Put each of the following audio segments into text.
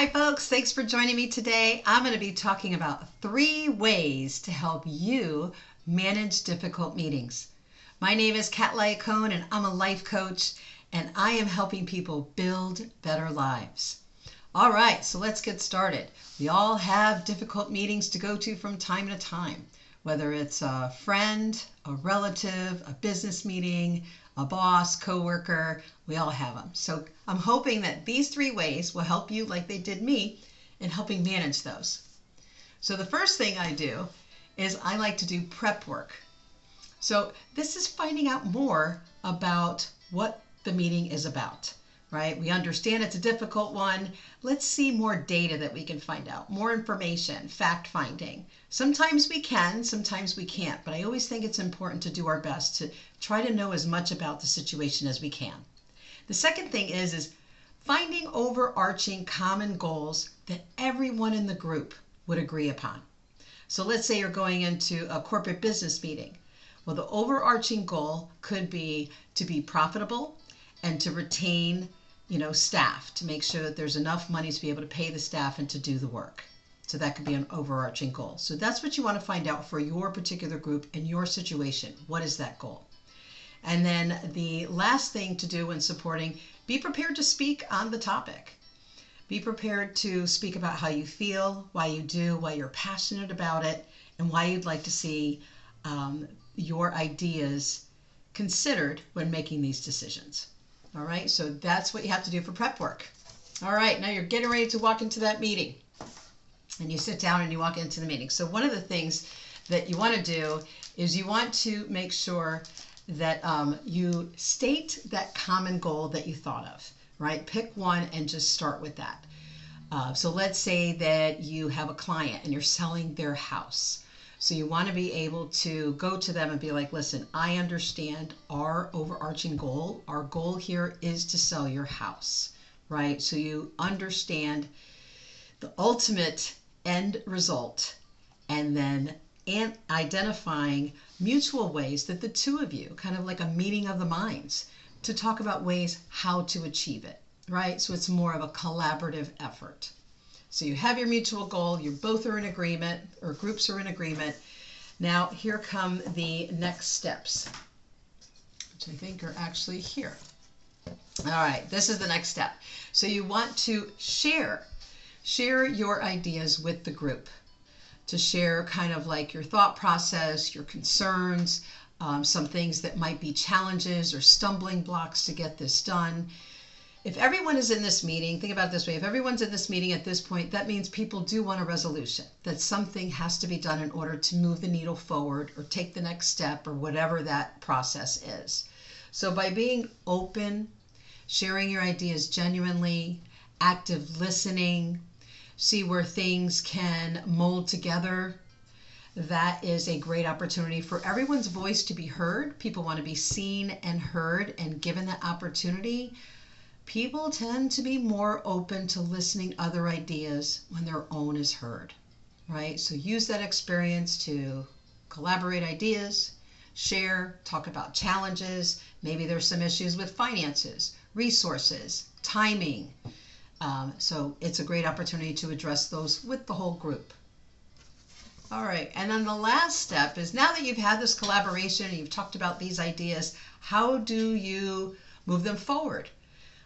Hi folks, thanks for joining me today. I'm going to be talking about 3 ways to help you manage difficult meetings. My name is Kat Lyacone and I'm a life coach and I am helping people build better lives. All right, so let's get started. We all have difficult meetings to go to from time to time, whether it's a friend, a relative, a business meeting, a boss, coworker, we all have them. So I'm hoping that these 3 ways will help you like they did me in helping manage those. So the first thing I do is I like to do prep work. So this is finding out more about what the meeting is about, right? We understand it's a difficult one. Let's see more data that we can find out, more information, fact finding. Sometimes we can, sometimes we can't, but I always think it's important to do our best to try to know as much about the situation as we can. The second thing is finding overarching common goals that everyone in the group would agree upon. So let's say you're going into a corporate business meeting. Well, the overarching goal could be to be profitable and to retain staff, to make sure that there's enough money to be able to pay the staff and to do the work. So that could be an overarching goal. So that's what you want to find out for your particular group and your situation. What is that goal? And then the last thing to do when supporting, be prepared to speak on the topic. Be prepared to speak about how you feel, why you do, why you're passionate about it, and why you'd like to see your ideas considered when making these decisions. All right, so that's what you have to do for prep work. All right, now you're getting ready to walk into that meeting. And you sit down and you walk into the meeting. So one of the things that you want to do is you want to make sure that you state that common goal that you thought of, right? Pick one and just start with that. So let's say that you have a client and you're selling their house. So you want to be able to go to them and be like, listen, I understand our overarching goal. Our goal here is to sell your house, right? So you understand the ultimate end result and then identifying mutual ways that the two of you, kind of like a meeting of the minds, to talk about ways how to achieve it, right? So it's more of a collaborative effort. So you have your mutual goal, you both are in agreement, or groups are in agreement. Now here come the next steps, which I think are actually here. All right, this is the next step. So you want to share your ideas with the group, to share kind of like your thought process, your concerns, some things that might be challenges or stumbling blocks to get this done. If everyone is in this meeting, think about it this way, if everyone's in this meeting at this point, that means people do want a resolution, that something has to be done in order to move the needle forward or take the next step or whatever that process is. So by being open, sharing your ideas genuinely, active listening, see where things can mold together, that is a great opportunity for everyone's voice to be heard. People want to be seen and heard, and given that opportunity, people tend to be more open to listening other ideas when their own is heard, right? So use that experience to collaborate ideas, share, talk about challenges. Maybe there's some issues with finances, resources, timing. So it's a great opportunity to address those with the whole group. All right, and then the last step is, now that you've had this collaboration and you've talked about these ideas, how do you move them forward?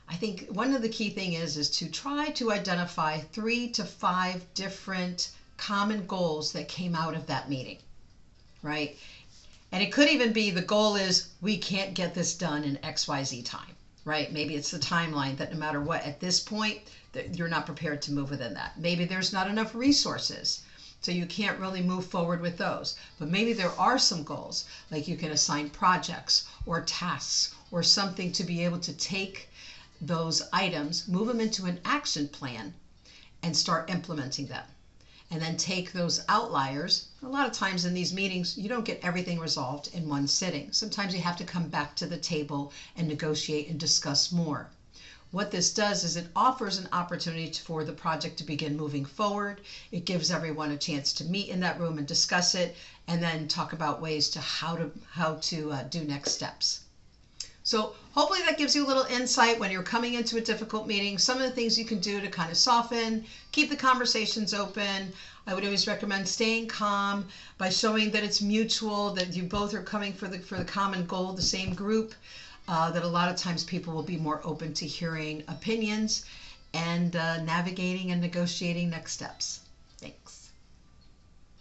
I think one of the key things is to try to identify 3 to 5 different common goals that came out of that meeting, right? And it could even be the goal is we can't get this done in XYZ time, right? Maybe it's the timeline that no matter what, at this point, that you're not prepared to move within that. Maybe there's not enough resources, so you can't really move forward with those. But maybe there are some goals, like you can assign projects or tasks or something to be able to take those items, move them into an action plan, and start implementing them. And then take those outliers. A lot of times in these meetings, you don't get everything resolved in one sitting. Sometimes you have to come back to the table and negotiate and discuss more. What this does is it offers an opportunity for the project to begin moving forward. It gives everyone a chance to meet in that room and discuss it, and then talk about ways to how to do next steps. So hopefully that gives you a little insight when you're coming into a difficult meeting, some of the things you can do to kind of soften, keep the conversations open. I would always recommend staying calm by showing that it's mutual, that you both are coming for the common goal, the same group, that a lot of times people will be more open to hearing opinions and navigating and negotiating next steps. Thanks.